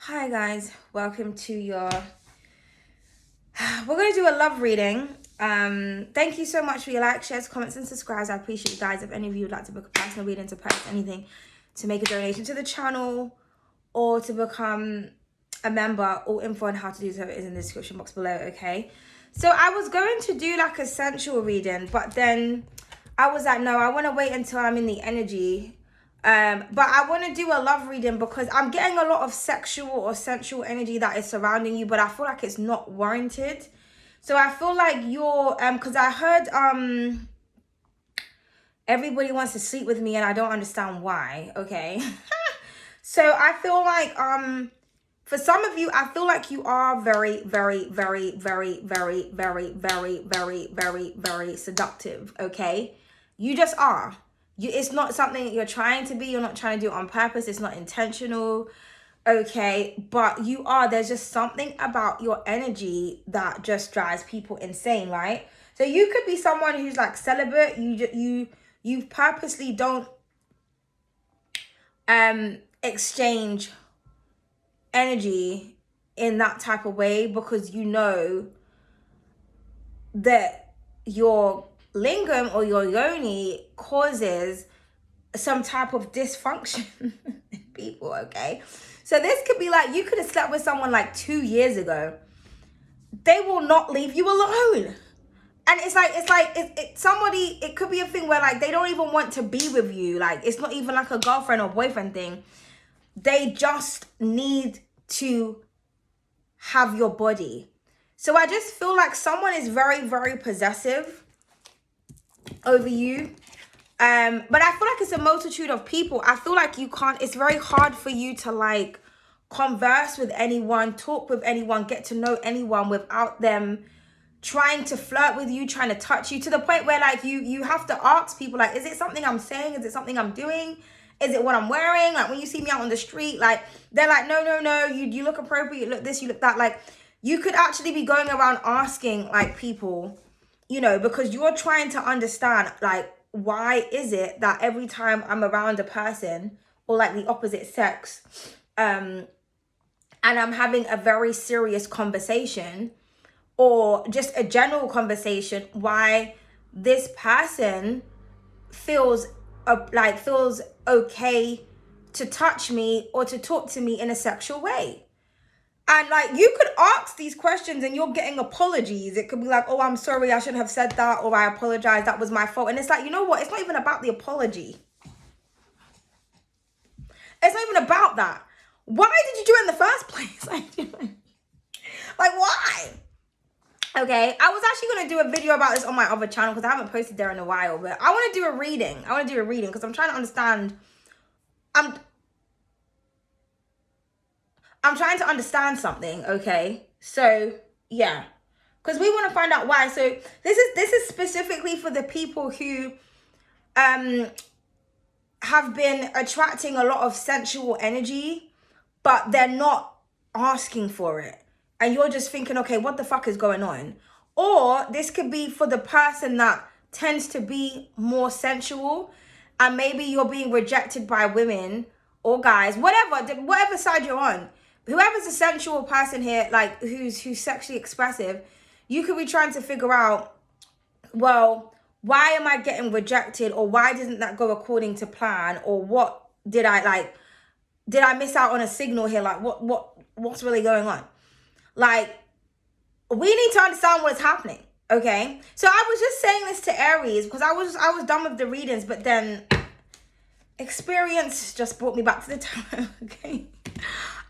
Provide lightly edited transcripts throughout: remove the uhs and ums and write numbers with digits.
Hi guys, welcome to your we're going to do a love reading. Thank you so much for your likes, shares, comments and subscribes. I appreciate you guys. If any of you would like to book a personal reading, to purchase anything, to make a donation to the channel, or to become a member, all info on how to do so is in the description box below. Okay, so I was going to do like a sensual reading, but then I was like, no, I want to wait until I'm in the energy. But I want to do a love reading because I'm getting a lot of sexual or sensual energy that is surrounding you, but I feel like it's not warranted. So I feel like you're because I heard everybody wants to sleep with me and I don't understand why. Okay. So I feel like for some of you, I feel like you are very, very, very, very, very, very, very, very, very, very seductive. Okay, you just are. It's not something that you're trying to be. You're not trying to do it on purpose. It's not intentional. Okay, but you are. There's just something about your energy that just drives people insane, right? So you could be someone who's like celibate. You purposely don't exchange energy in that type of way because you know that your lingam or your yoni causes some type of dysfunction in people. Okay, so this could be like you could have slept with someone like 2 years ago. They will not leave you alone. And it's somebody, it could be a thing where like they don't even want to be with you. Like it's not even like a girlfriend or boyfriend thing. They just need to have your body. So I just feel like someone is very, very possessive over you. But I feel like it's a multitude of people. I feel like you can't, it's very hard for you to like converse with anyone, talk with anyone, get to know anyone without them trying to flirt with you, trying to touch you, to the point where like you have to ask people like, is it something I'm saying? Is it something I'm doing? Is it what I'm wearing? Like when you see me out on the street, like they're like, no, you look appropriate, you look this, you look that. Like you could actually be going around asking like people, you know, because you're trying to understand like, why is it that every time I'm around a person or like the opposite sex, and I'm having a very serious conversation or just a general conversation, why this person feels feels okay to touch me or to talk to me in a sexual way. And like you could ask these questions and you're getting apologies. It could be like, oh, I'm sorry, I shouldn't have said that, or I apologize, that was my fault. And it's like, you know what? It's not even about the apology. It's not even about that. Why did you do it in the first place? Like why? Okay, I was actually going to do a video about this on my other channel because I haven't posted there in a while, but I want to do a reading. I want to do a reading because I'm trying to understand. I'm trying to understand something, okay? So, yeah. Because we want to find out why. So, this is specifically for the people who have been attracting a lot of sensual energy, but they're not asking for it. And you're just thinking, okay, what the fuck is going on? Or this could be for the person that tends to be more sensual, and maybe you're being rejected by women or guys, whatever side you're on. Whoever's a sensual person here, like who's sexually expressive, you could be trying to figure out, well, why am I getting rejected, or why didn't that go according to plan, or what did I miss out on a signal here? Like what's really going on? Like, we need to understand what is happening, okay? So I was just saying this to Aries because I was done with the readings, but then experience just brought me back to the time, okay?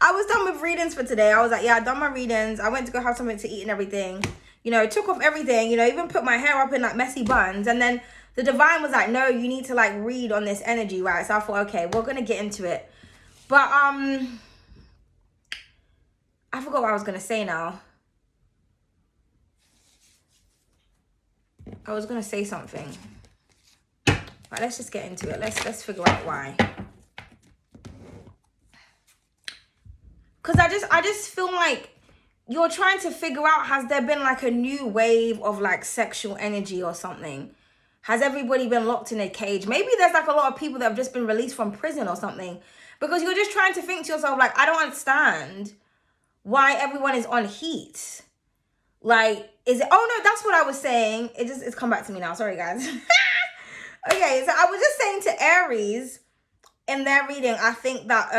I was done with readings for today. I was like, yeah, I done my readings. I went to go have something to eat and everything. You know, took off everything, you know, even put my hair up in like messy buns. And then the divine was like, no, you need to like read on this energy, right? So I thought, okay, we're going to get into it. But I forgot what I was going to say now. I was going to say something. Right, let's just get into it. Let's figure out why. Because I just feel like you're trying to figure out, has there been like a new wave of like sexual energy or something? Has everybody been locked in a cage? Maybe there's like a lot of people that have just been released from prison or something. because you're just trying to think to yourself, like, I don't understand why everyone is on heat. Like, is it, oh no, that's what I was saying. It's come back to me now. Sorry, guys. Okay, so I was just saying to Aries in their reading, I think that,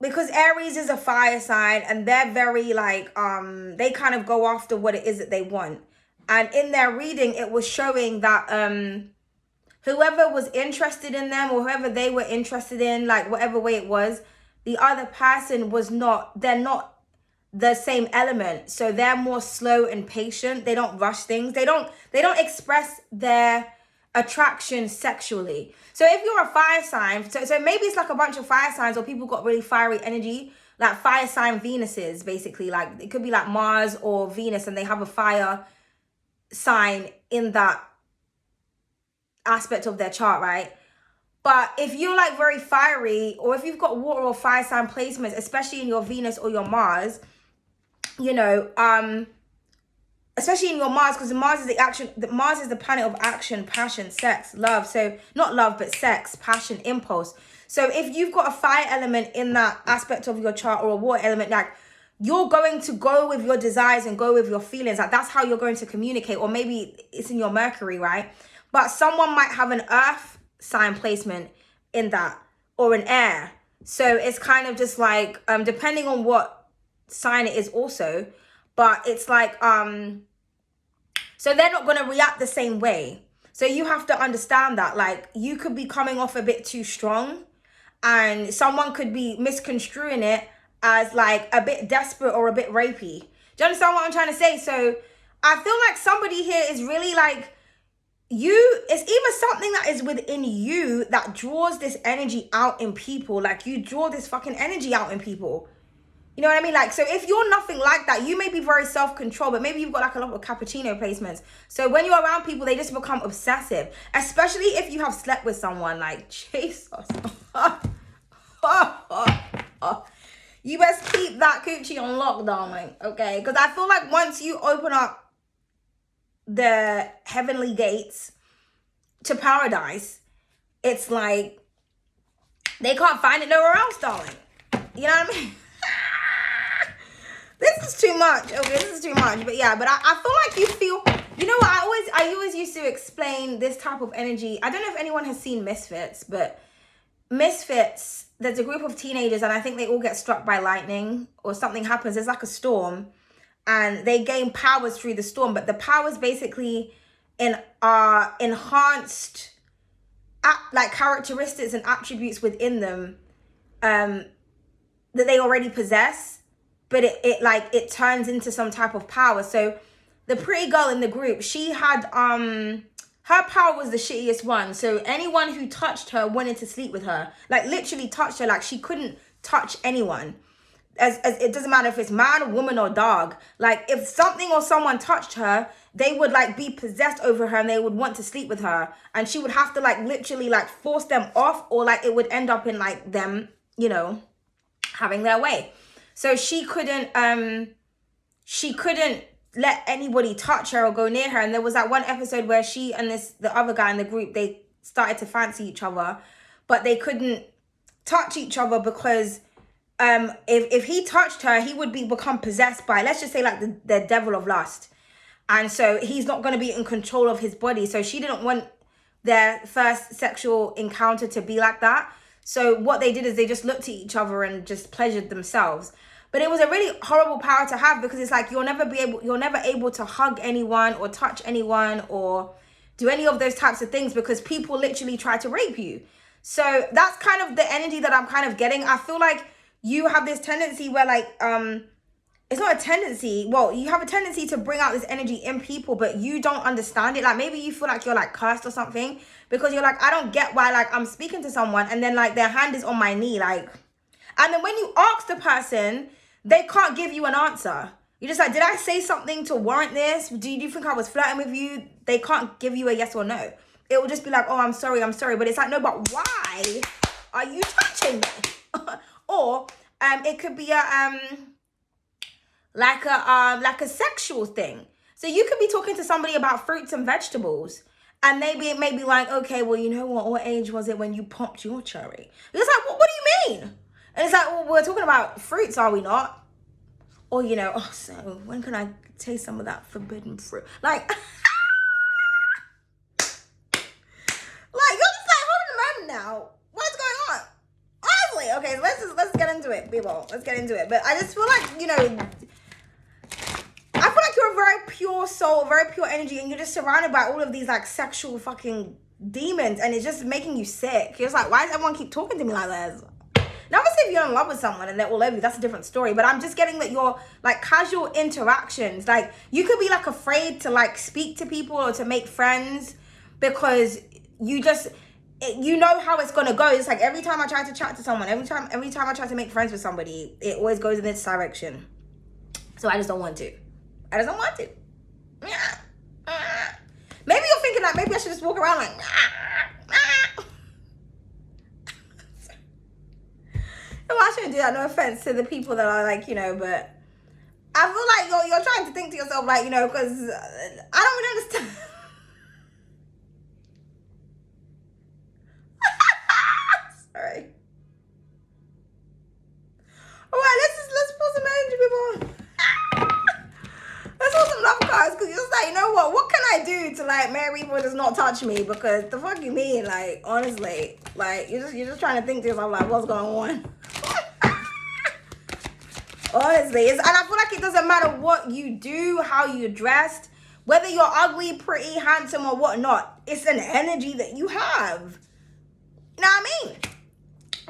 because Aries is a fire sign and they're very like, they kind of go after what it is that they want. And in their reading, it was showing that whoever was interested in them or whoever they were interested in, like whatever way it was, the other person was not, they're not the same element. So they're more slow and patient. They don't rush things. They don't express their attraction sexually. So if you're a fire sign, so maybe it's like a bunch of fire signs or people got really fiery energy, like fire sign Venuses, basically. Like it could be like Mars or Venus and they have a fire sign in that aspect of their chart, right? But if you're like very fiery, or if you've got water or fire sign placements, especially in your Venus or your Mars, you know, especially in your Mars, because Mars is the action, Mars is the planet of action, passion, sex, love. So not love, but sex, passion, impulse. So if you've got a fire element in that aspect of your chart or a water element, like you're going to go with your desires and go with your feelings. Like that's how you're going to communicate. Or maybe it's in your Mercury, right? But someone might have an earth sign placement in that, or an air. So it's kind of just like, depending on what sign it is also, but it's like, so they're not going to react the same way. So you have to understand that, like, you could be coming off a bit too strong and someone could be misconstruing it as like a bit desperate or a bit rapey. Do you understand what I'm trying to say? So I feel like somebody here is really like, it's either something that is within you that draws this energy out in people. Like you draw this fucking energy out in people. You know what I mean? Like, so if you're nothing like that, you may be very self-controlled, but maybe you've got like a lot of cappuccino placements. So when you're around people, they just become obsessive, especially if you have slept with someone. Like, Jesus. You best keep that coochie on lock, darling. Okay? Because I feel like once you open up the heavenly gates to paradise, it's like they can't find it nowhere else, darling. You know what I mean? This is too much. Okay, this is too much. But yeah, but I feel like you feel, you know what, I always used to explain this type of energy. I don't know if anyone has seen Misfits, but Misfits, there's a group of teenagers and I think they all get struck by lightning or something happens. There's like a storm and they gain powers through the storm, but the powers basically are enhanced like characteristics and attributes within them that they already possess. But it turns into some type of power. So the pretty girl in the group, she had, her power was the shittiest one. So anyone who touched her wanted to sleep with her. Like literally touched her. Like she couldn't touch anyone. As it doesn't matter if it's man, woman, or dog. Like if something or someone touched her, they would like be possessed over her and they would want to sleep with her. And she would have to like literally like force them off, or like it would end up in like them, you know, having their way. So she couldn't let anybody touch her or go near her. And there was that one episode where she and the other guy in the group, they started to fancy each other, but they couldn't touch each other because if he touched her, he would become possessed by, let's just say like the devil of lust. And so he's not going to be in control of his body. So she didn't want their first sexual encounter to be like that. So what they did is they just looked at each other and just pleasured themselves. But it was a really horrible power to have because it's like you're never able to hug anyone or touch anyone or do any of those types of things because people literally try to rape you. So that's kind of the energy that I'm kind of getting. I feel like you have this tendency where like, it's not a tendency. Well, you have a tendency to bring out this energy in people, but you don't understand it. Like maybe you feel like you're like cursed or something because you're like, I don't get why like I'm speaking to someone and then like their hand is on my knee. Like, and then when you ask the person, they can't give you an answer. You're just like, did I say something to warrant this? Do you think I was flirting with you? They can't give you a yes or no. It will just be like, oh, I'm sorry. But it's like, no, but why are you touching me? Or it could be like a sexual thing. So you could be talking to somebody about fruits and vegetables And maybe it may be like, okay, well, you know what age was it when you popped your cherry? It's like, well, what do you mean? And it's like, well, we're talking about fruits, are we not? Or, you know, oh, so when can I taste some of that forbidden fruit? Like, like you're just like, hold on a moment now. What's going on? Honestly, okay, so let's get into it, people. Let's get into it. But I just feel like, you know, I feel like you're a very pure soul, very pure energy, and you're just surrounded by all of these like sexual fucking demons, and it's just making you sick. You're just like, why does everyone keep talking to me like this? Now, obviously, if you're in love with someone and they're all over you, that's a different story. But I'm just getting that your like casual interactions, like you could be like afraid to like speak to people or to make friends because you just, you know how it's gonna go. It's like every time I try to chat to someone, every time I try to make friends with somebody, it always goes in this direction. So I just don't want to. I just don't want to. Maybe you're thinking that maybe I should just walk around like. No, I shouldn't do that. No offense to the people that are like, you know, but I feel like you're trying to think to yourself like, you know, because I don't really understand. Sorry. All right, let's pull some energy, people. Let's pull some love cards because you're just like, you know what can I do to like make people just not touch me? Because the fuck you mean, like honestly, like you're just trying to think to yourself like, what's going on? Honestly, and I feel like it doesn't matter what you do, how you're dressed, whether you're ugly, pretty, handsome, or whatnot. It's an energy that you have. You know what I mean?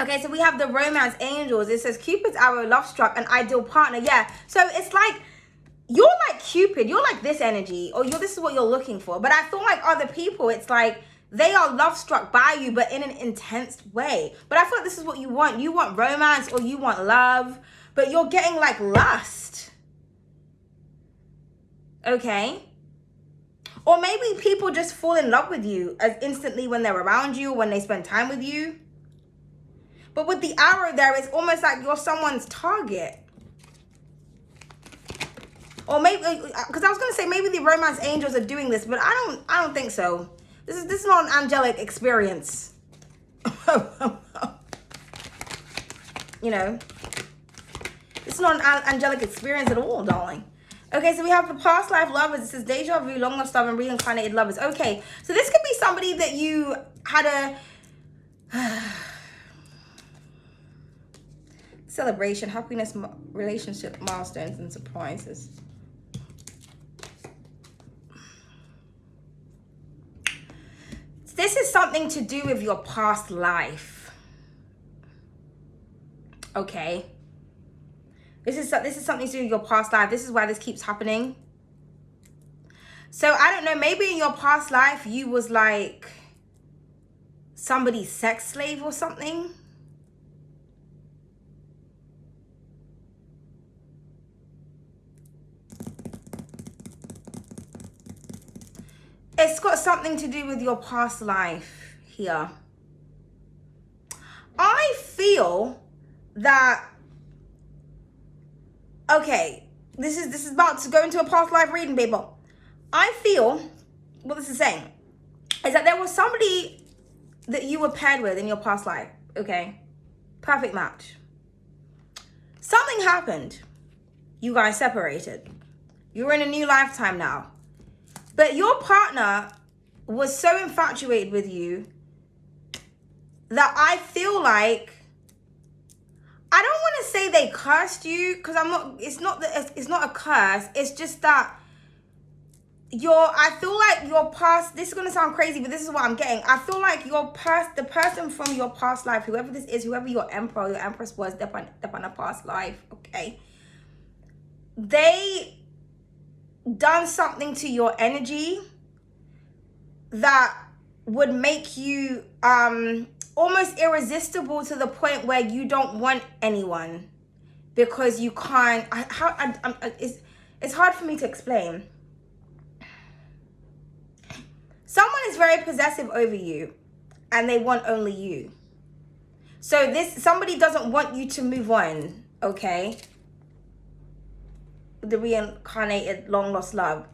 Okay, so we have the romance angels. It says Cupid's arrow, love struck, an ideal partner. Yeah, so it's like you're like Cupid. You're like this energy, or this is what you're looking for. But I feel like other people, it's like they are love struck by you, but in an intense way. But I feel like this is what you want. You want romance or you want love. But you're getting like lust. Okay? Or maybe people just fall in love with you as instantly when they're around you, when they spend time with you. But with the arrow there, it's almost like you're someone's target. Or maybe, because I was going to say maybe the romance angels are doing this, but I don't think so. This is not an angelic experience. You know? It's not an angelic experience at all, darling. Okay, so we have the past life lovers. It says deja vu, long lost love, and reincarnated lovers. Okay, so this could be somebody that you had a celebration, happiness, relationship, milestones, and surprises. This is something to do with your past life. Okay. This is something to do with your past life. This is why this keeps happening. So I don't know, maybe in your past life you was like somebody's sex slave or something. It's got something to do with your past life here. I feel that, okay, this is about to go into a past life reading, people. I feel, what this is saying, is that there was somebody that you were paired with in your past life, okay? Perfect match. Something happened. You guys separated. You're in a new lifetime now. But your partner was so infatuated with you that I feel like, I don't want to say they cursed you, because it's not a curse. It's just that I feel like your past, this is going to sound crazy, but this is what I'm getting. I feel like the person from your past life, whoever this is, whoever your emperor or your empress was, upon a past life, okay? They done something to your energy that would make you almost irresistible to the point where you don't want anyone because you can't. It's hard for me to explain. Someone is very possessive over you and they want only you. So somebody doesn't want you to move on, okay? The reincarnated long lost love.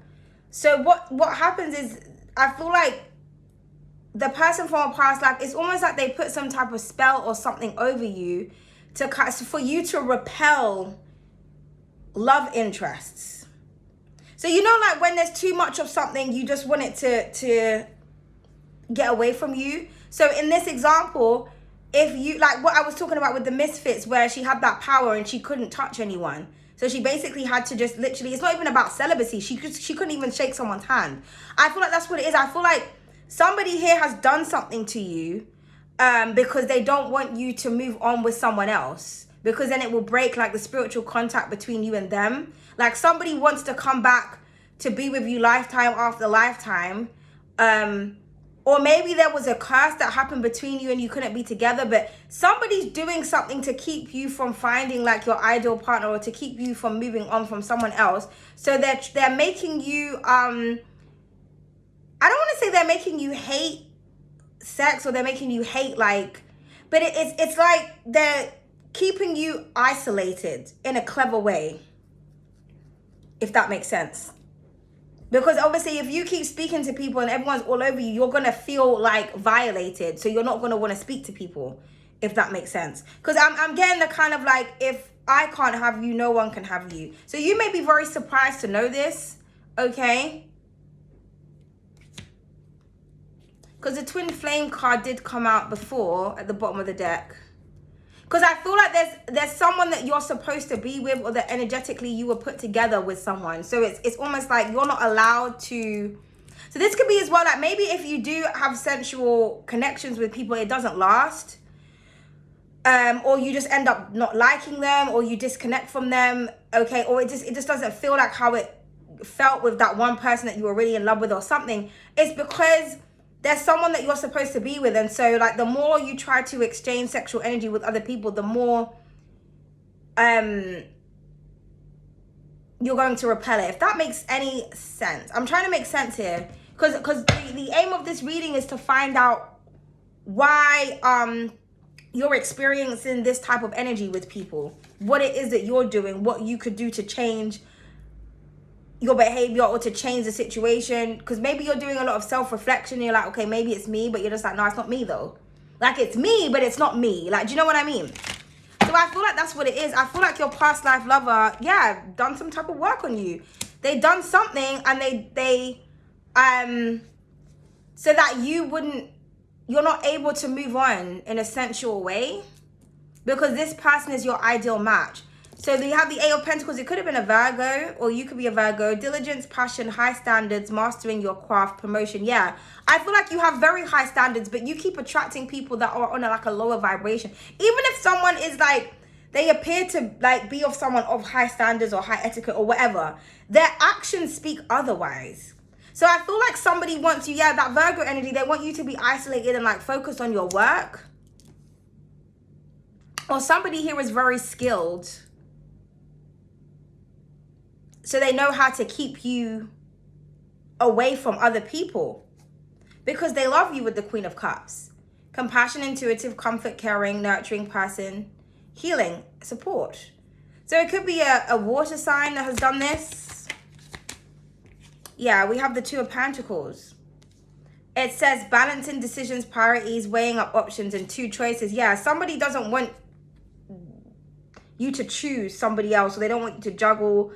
So what happens is, I feel like the person from a past life, it's almost like they put some type of spell or something over you for you to repel love interests. So you know, like when there's too much of something, you just want it to get away from you. So in this example, if you, like what I was talking about with the misfits, where she had that power and she couldn't touch anyone, so she basically had to just literally, it's not even about celibacy, she couldn't even shake someone's hand. I feel like that's what it is. I feel like somebody here has done something to you because they don't want you to move on with someone else, because then it will break like the spiritual contact between you and them. Like somebody wants to come back to be with you lifetime after lifetime. Or maybe there was a curse that happened between you and you couldn't be together, but somebody's doing something to keep you from finding like your ideal partner, or to keep you from moving on from someone else. So they're making you, I don't want to say they're making you hate sex, or they're making you hate like, but it's like they're keeping you isolated in a clever way, if that makes sense. Because obviously if you keep speaking to people and everyone's all over you, you're going to feel like violated. So you're not going to want to speak to people, if that makes sense. Because I'm getting the kind of like, if I can't have you, no one can have you. So you may be very surprised to know this, okay? Because the twin flame card did come out before at the bottom of the deck. Because I feel like there's someone that you're supposed to be with, or that energetically you were put together with someone. So it's almost like you're not allowed to. So this could be as well, like maybe if you do have sensual connections with people, it doesn't last. Or you just end up not liking them, or you disconnect from them, okay? Or it just doesn't feel like how it felt with that one person that you were really in love with or something. It's because there's someone that you're supposed to be with. And so like the more you try to exchange sexual energy with other people, the more you're going to repel it, if that makes any sense. I'm trying to make sense here, because the aim of this reading is to find out why you're experiencing this type of energy with people, what it is that you're doing, what you could do to change your behavior or to change the situation. Because maybe you're doing a lot of self-reflection and you're like, okay, maybe it's me, but you're just like, no, it's not me though. Like it's me, but it's not me. Like, do you know what I mean? So I feel like that's what it is. I feel like your past life lover, yeah, done some type of work on you. They done something, and they so that you're not able to move on in a sensual way, because this person is your ideal match. So you have the Eight of Pentacles. It could have been a Virgo, or you could be a Virgo. Diligence, passion, high standards, mastering your craft, promotion. Yeah, I feel like you have very high standards, but you keep attracting people that are on like a lower vibration. Even if someone is like, they appear to like be of someone of high standards or high etiquette or whatever, their actions speak otherwise. So I feel like somebody wants you, yeah, that Virgo energy, they want you to be isolated and like focused on your work. Or somebody here is very skilled, so they know how to keep you away from other people, because they love you with the Queen of Cups. Compassion, intuitive, comfort, caring, nurturing person, healing, support. So it could be a water sign that has done this. Yeah, we have the Two of Pentacles. It says balancing decisions, priorities, weighing up options, and two choices. Yeah, somebody doesn't want you to choose somebody else, or they don't want you to juggle.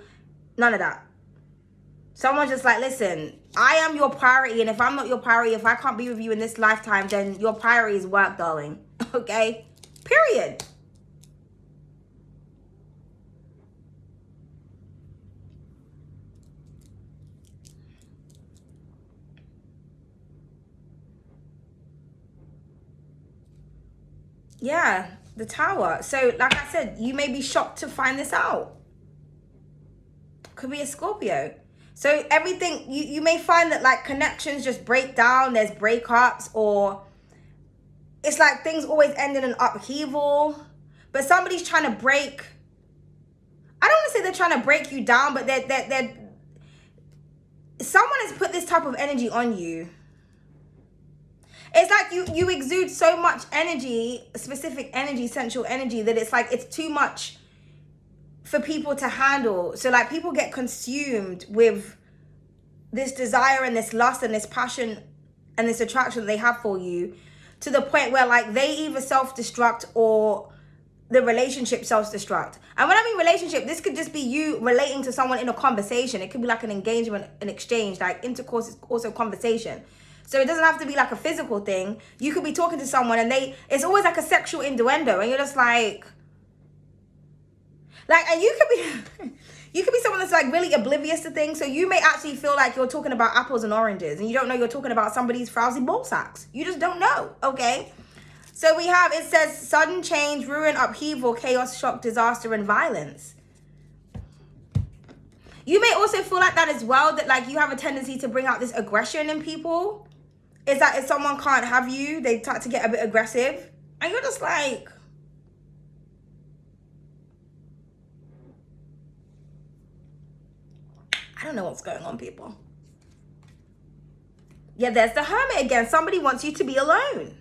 None of that. Someone's just like, listen, I am your priority, and if I'm not your priority, if I can't be with you in this lifetime, then your priority is work, darling. Okay? Period. Yeah, the Tower. So, like I said, you may be shocked to find this out. Could be a Scorpio. So everything, you may find that like connections just break down. There's breakups, or it's like things always end in an upheaval. But somebody's trying to break. I don't want to say they're trying to break you down, but they're someone has put this type of energy on you. It's like you exude so much energy, specific energy, sensual energy, that it's like it's too much for people to handle. So like people get consumed with this desire and this lust and this passion and this attraction that they have for you, to the point where like they either self-destruct or the relationship self-destruct. And when I mean relationship, this could just be you relating to someone in a conversation. It could be like an engagement, an exchange. Like intercourse is also conversation. So it doesn't have to be like a physical thing. You could be talking to someone and it's always like a sexual innuendo, and you're just like, and you could be you could be someone that's like really oblivious to things. So you may actually feel like you're talking about apples and oranges, and you don't know you're talking about somebody's frowsy ball sacks. You just don't know, okay? So we have, it says sudden change, ruin, upheaval, chaos, shock, disaster, and violence. You may also feel like that as well, that like you have a tendency to bring out this aggression in people. Is that if someone can't have you, they start to get a bit aggressive. And you're just like, I don't know what's going on, people. Yeah, there's the Hermit again. Somebody wants you to be alone.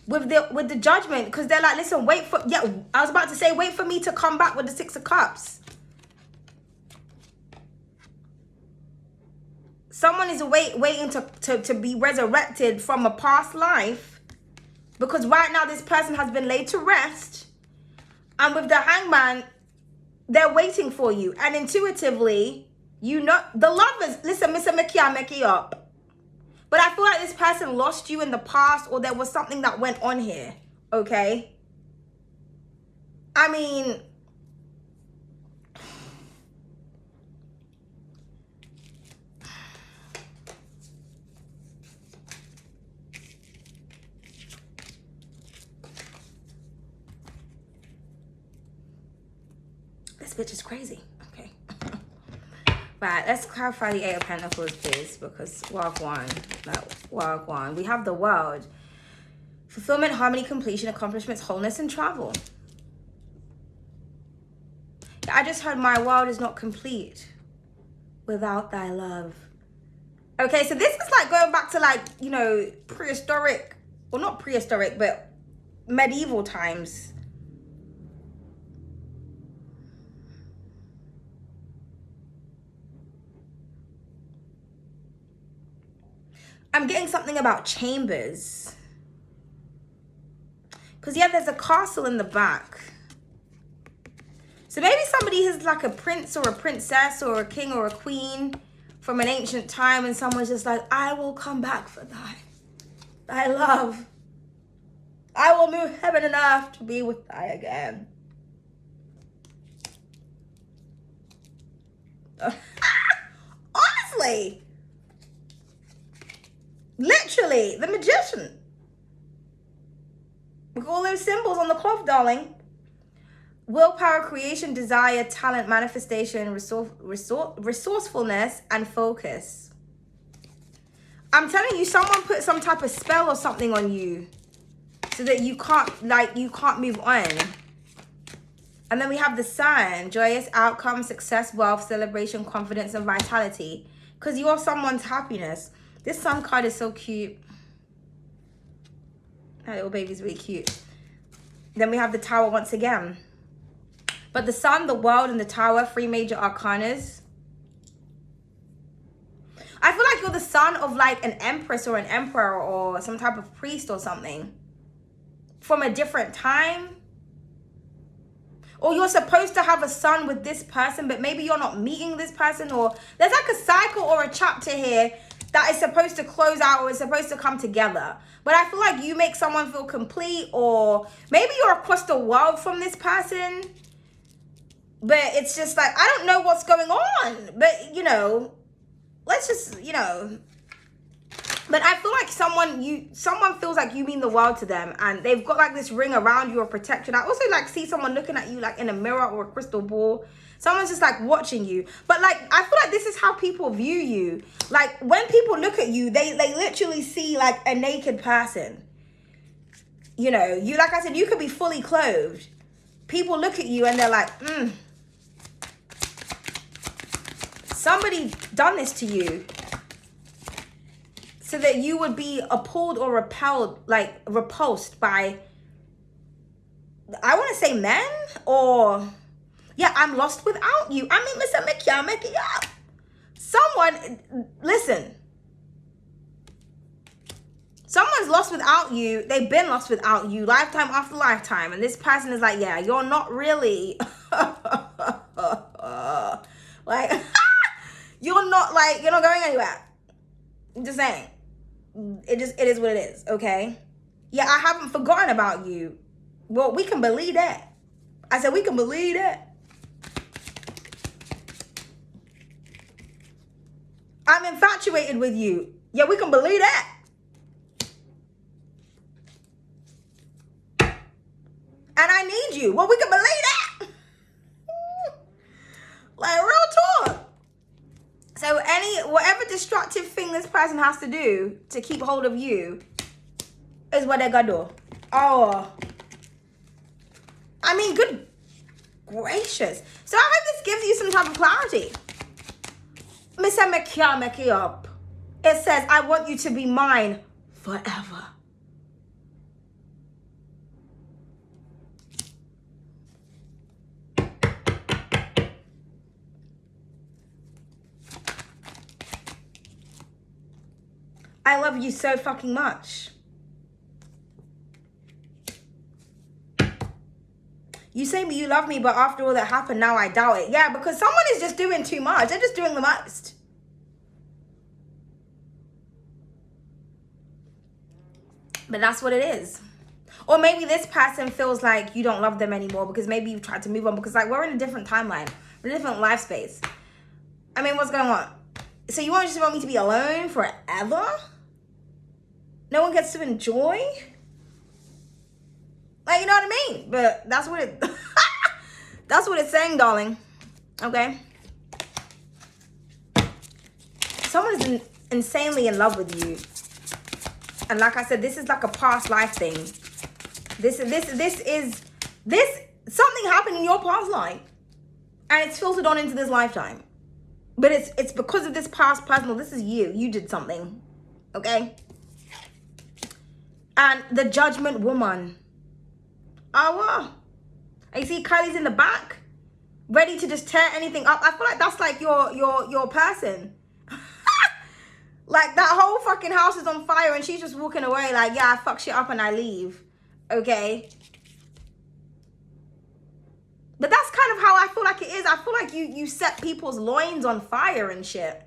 With the Judgment, because they're like, listen, wait for, I was about to say, wait for me to come back with the Six of Cups. Someone is waiting to be resurrected from a past life, because right now this person has been laid to rest. And with the Hangman, they're waiting for you. And intuitively, you know, the Lovers, listen, Mr. Mickey up. But I feel like this person lost you in the past, or there was something that went on here, okay? I mean, this bitch is crazy, okay? Right, let's clarify the Eight of Pentacles, please, because Wagwan. We have the World. Fulfillment, harmony, completion, accomplishments, wholeness, and travel. I just heard my world is not complete without thy love. Okay, so this is like going back to like, you know, prehistoric, well, not prehistoric, but medieval times. I'm getting something about chambers. Because, yeah, there's a castle in the back. So maybe somebody is like a prince or a princess or a king or a queen from an ancient time, and someone's just like, I will come back for thy love. I will move heaven and earth to be with thy again. Honestly. Literally, the Magician. With all those symbols on the cloth, darling. Willpower, creation, desire, talent, manifestation, resourcefulness, and focus. I'm telling you, someone put some type of spell or something on you so that you can't move on. And then we have the Sun, joyous outcome, success, wealth, celebration, confidence, and vitality. Because you're someone's happiness. This Sun card is so cute. That little baby's really cute. Then we have the Tower once again. But the Sun, the World, and the Tower, 3 major arcanas. I feel like you're the son of like an empress or an emperor or some type of priest or something. From a different time. Or you're supposed to have a son with this person, but maybe you're not meeting this person. Or there's like a cycle or a chapter here that is supposed to close out or is supposed to come together. But I feel like you make someone feel complete, or maybe you're across the world from this person. But it's just like, I don't know what's going on. But, you know, let's just, you know. But I feel like someone feels like you mean the world to them, and they've got like this ring around you of protection. I also like see someone looking at you like in a mirror or a crystal ball. Someone's just like watching you. But like, I feel like this is how people view you. Like when people look at you, they literally see like a naked person. You know, you, like I said, you could be fully clothed. People look at you and they're like, somebody done this to you. So that you would be appalled or repelled, like repulsed by, I want to say men, or, yeah, I'm lost without you. I mean, Mr. Mickey up. Someone, listen. Someone's lost without you. They've been lost without you lifetime after lifetime. And this person is like, yeah, you're not really like you're not going anywhere. I'm just saying. It is what it is, okay? Yeah, I haven't forgotten about you. Well, we can believe that. I said we can believe that. I'm infatuated with you. Yeah, we can believe that. And I need you. Well, we can believe that. Like, real talk. So whatever destructive thing this person has to do to keep hold of you is what they're gonna do. Oh. I mean, good gracious. So I hope this gives you some type of clarity. Mr. Make it up. It says, I want you to be mine forever. I love you so fucking much. You say you love me, but after all that happened, now I doubt it. Yeah, because someone is just doing too much. They're just doing the most. But that's what it is. Or maybe this person feels like you don't love them anymore because maybe you've tried to move on because, like, we're in a different timeline. We're in a different life space. I mean, what's going on? So you just want me to be alone forever? No one gets to enjoy? Like, you know what I mean? But that's what it that's what it's saying, darling. Okay? Someone is insanely in love with you. And like I said, this is like a past life thing. This something happened in your past life. And it's filtered on into this lifetime. But it's because of this past personal. This is you. You did something. Okay? And the judgment woman. Oh, wow. And you see Kylie's in the back, ready to just tear anything up. I feel like that's like your person. Like, that whole fucking house is on fire and she's just walking away like, yeah, I fuck shit up and I leave. Okay? But that's kind of how I feel like it is. I feel like you set people's loins on fire and shit.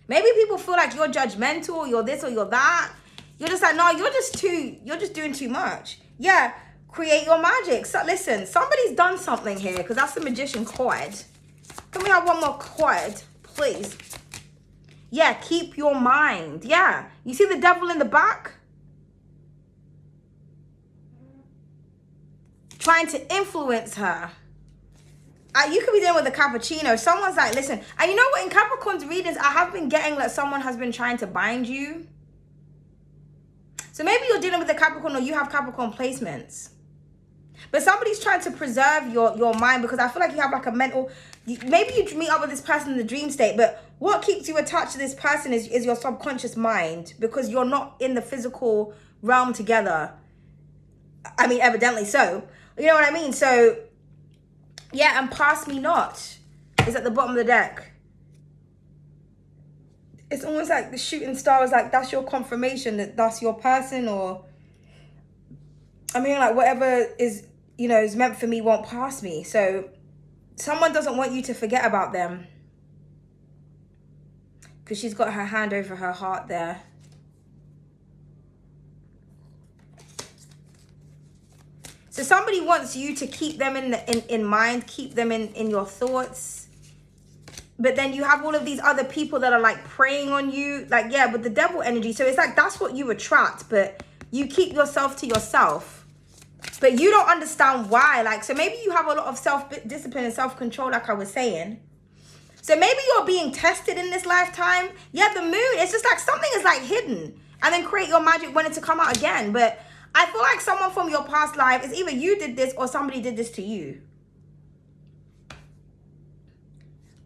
Maybe people feel like you're judgmental, you're this or you're that. You're just like, no, you're just doing too much. Yeah, create your magic. So listen, somebody's done something here because that's the magician card. Can we have one more card, please? Yeah, keep your mind. Yeah, you see the devil in the back? Trying to influence her. You could be dealing with a cappuccino. Someone's like, listen, and you know what? In Capricorn's readings, I have been getting that someone has been trying to bind you. So maybe you're dealing with a Capricorn or you have Capricorn placements. But somebody's trying to preserve your mind because I feel like you have like a mental... Maybe you meet up with this person in the dream state, but what keeps you attached to this person is your subconscious mind because you're not in the physical realm together. I mean, evidently so. You know what I mean? So... yeah, and pass me not is at the bottom of the deck. It's almost like the shooting star is like, that's your confirmation that that's your person, or I mean, like, whatever is, you know, is meant for me won't pass me. So someone doesn't want you to forget about them because she's got her hand over her heart there. So somebody wants you to keep them in mind, keep them in your thoughts. But then you have all of these other people that are like preying on you. Like, yeah, with the devil energy. So it's like that's what you attract. But you keep yourself to yourself. But you don't understand why. Like, so maybe you have a lot of self-discipline and self-control, like I was saying. So maybe you're being tested in this lifetime. Yeah, the moon, it's just like something is like hidden. And then create your magic when it's to come out again. But I feel like someone from your past life, is either you did this or somebody did this to you.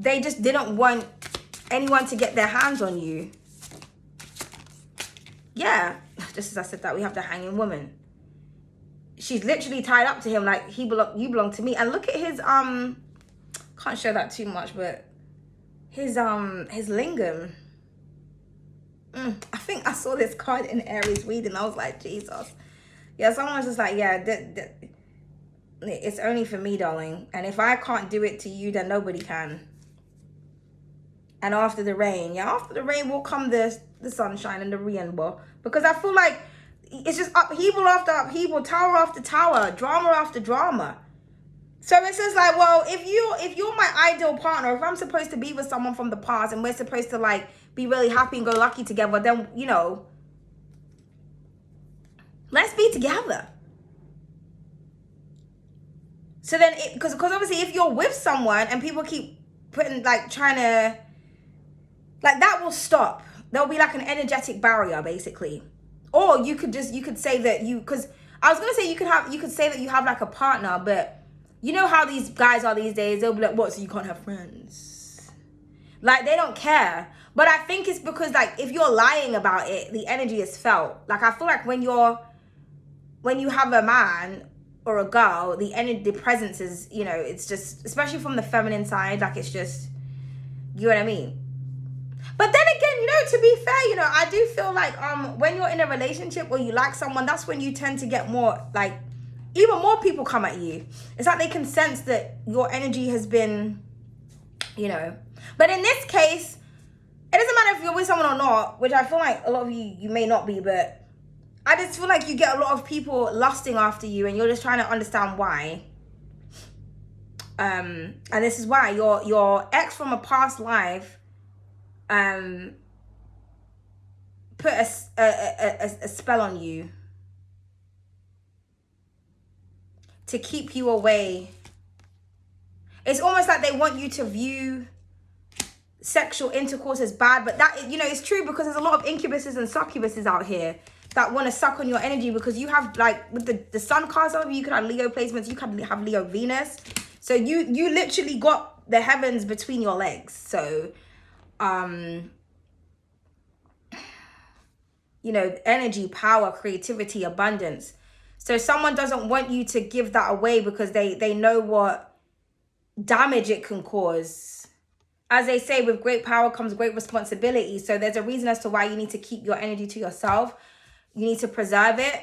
They just didn't want anyone to get their hands on you. Yeah, just as I said that, we have the hanging woman. She's literally tied up to him like you belong to me. And look at his can't show that too much, but his lingam. I think I saw this card in Aries reading. I was like, Jesus. Yeah, someone was just like, yeah, it's only for me, darling. And if I can't do it to you, then nobody can. And after the rain, yeah, after the rain will come the sunshine and the rainbow. Because I feel like it's just upheaval after upheaval, tower after tower, drama after drama. So it's just like, well, if you're my ideal partner, if I'm supposed to be with someone from the past and we're supposed to like be really happy and go lucky together, then, you know, let's be together. So then, because obviously if you're with someone and people keep putting, like, trying to, like, that will stop. There'll be like an energetic barrier, basically. Or you could say that because I was going to say you could say that you have like a partner, but you know how these guys are these days, they'll be like, what, so you can't have friends? Like, they don't care. But I think it's because, like, if you're lying about it, the energy is felt. Like, I feel like when you have a man or a girl, the energy, the presence is, you know, it's just, especially from the feminine side, like, it's just, you know what I mean? But then again, you know, to be fair, you know, I do feel like when you're in a relationship or you like someone, that's when you tend to get more, like, even more people come at you. It's like they can sense that your energy has been, you know. But in this case, it doesn't matter if you're with someone or not, which I feel like a lot of you may not be, but I just feel like you get a lot of people lusting after you and you're just trying to understand why. And this is why your ex from a past life put a spell on you to keep you away. It's almost like they want you to view sexual intercourse as bad, but that, you know, it's true, because there's a lot of incubuses and succubuses out here that want to suck on your energy, because you have, like, with the sun cards over you could have Leo placements, you could have Leo Venus, so you literally got the heavens between your legs. So you know, energy, power, creativity, abundance. So someone doesn't want you to give that away because they know what damage it can cause. As they say, with great power comes great responsibility. So there's a reason as to why you need to keep your energy to yourself. You need to preserve it.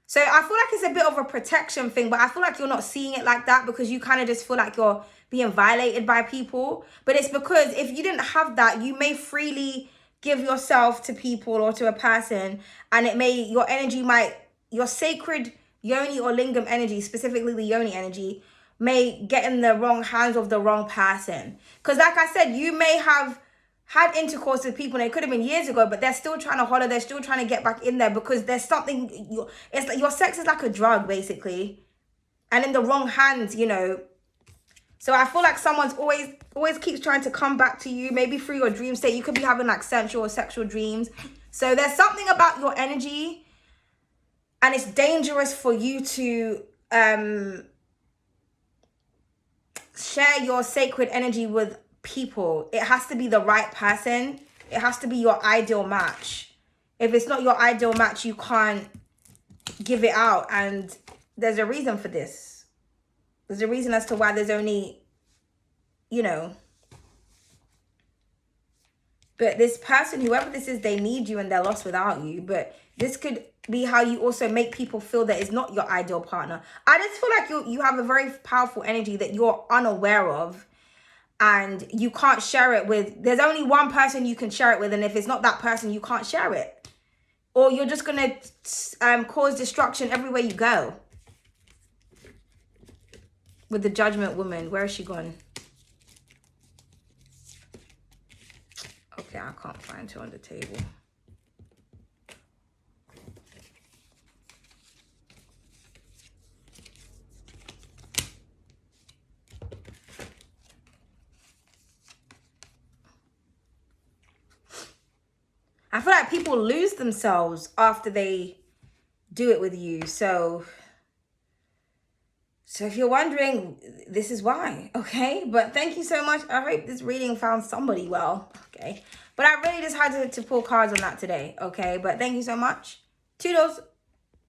So I feel like it's a bit of a protection thing, but I feel like you're not seeing it like that because you kind of just feel like you're being violated by people. But it's because if you didn't have that, you may freely give yourself to people or to a person, and your sacred yoni or lingam energy, specifically the yoni energy, may get in the wrong hands of the wrong person. Because like I said, you may have had intercourse with people, and it could have been years ago, but they're still trying to holler, they're still trying to get back in there because there's something, it's like your sex is like a drug, basically, and in the wrong hands, you know. So I feel like someone's always keeps trying to come back to you, maybe through your dream state. You could be having like sensual or sexual dreams. So there's something about your energy, and it's dangerous for you to share your sacred energy with people. It has to be the right person. It has to be your ideal match. If it's not your ideal match, you can't give it out. And there's a reason for this. There's a reason as to why there's only, you know. But this person, whoever this is, they need you and they're lost without you. But this could be how you also make people feel that it's not your ideal partner. I just feel like you have a very powerful energy that you're unaware of, and you can't share it with. There's only one person you can share it with, and if it's not that person, you can't share it. Or you're just going to cause destruction everywhere you go. With the Judgment Woman, where is she gone? Okay, I can't find her on the table. I feel like people lose themselves after they do it with you. So if you're wondering, this is why, okay? But thank you so much. I hope this reading found somebody well, okay? But I really just had to pull cards on that today, okay? But thank you so much. Toodles.